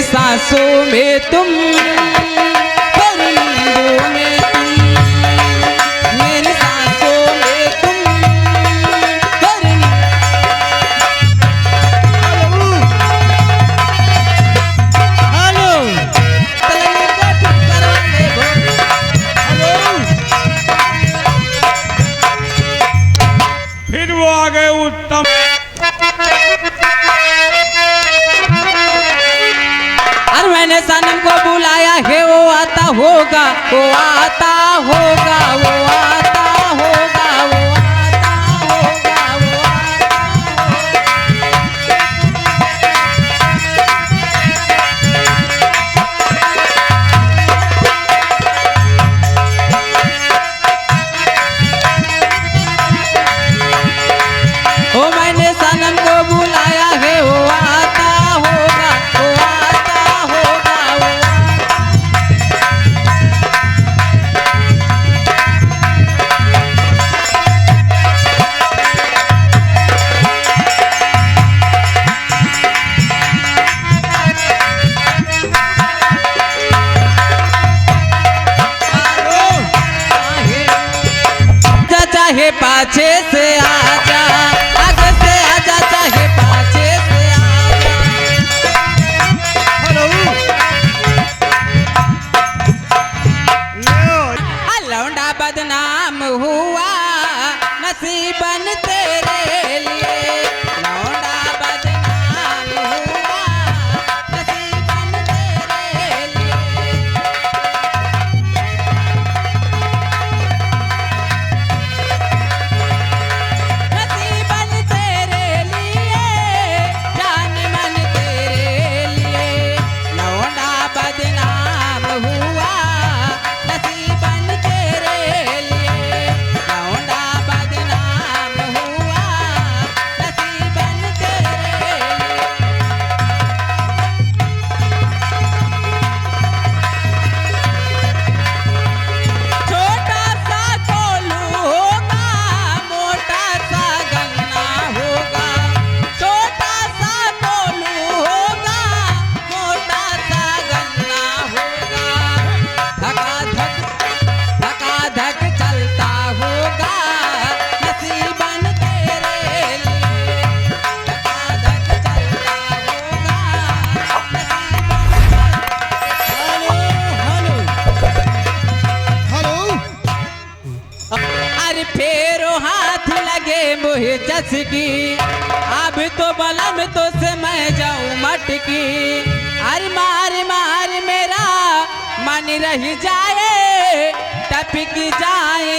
मेरी सांसों में तुम, हर नींदों में तुम, मेरी सांसों में तुम, हर हेलो फिर वो आ गए उत्तम। और मैंने सनम को बुलाया है, वो आता होगा, वो आता होगा, वो आता होगा, वो आता होगा, वो ओ मैंने सनम को बुलाया है, वो आता होगा, वो आता होगा, वो चाहे पाछे से आजा, आगे से आजा, चाहे पाछे से आजा। लौंडा बदनाम हुआ नसीबन तेरे लिए, लौंडा बदनाम हुआ नसीबन तेरे लिए। नसीबन तेरे लिए, जान मन तेरे लिए, लौंडा बदनाम हुआ नसीबन तेरे लिए, लौंडा बदनाम हुआ नसीबन तेरे लिए। छोटा सा कोलू होगा, मोटा सा गन्ना होगा, छोटा सा कोलू होगा, मोटा सा गन्ना होगा, धका धक चलता होगा नसीबन तेरे लिए, धका धक चलता होगा अरे फेरो हाथ लगे मुझे चसकी, अब तो बलम तो से मैं जाऊं मटकी। अरे मार मार मेरा मन रह जाए, टपक जाए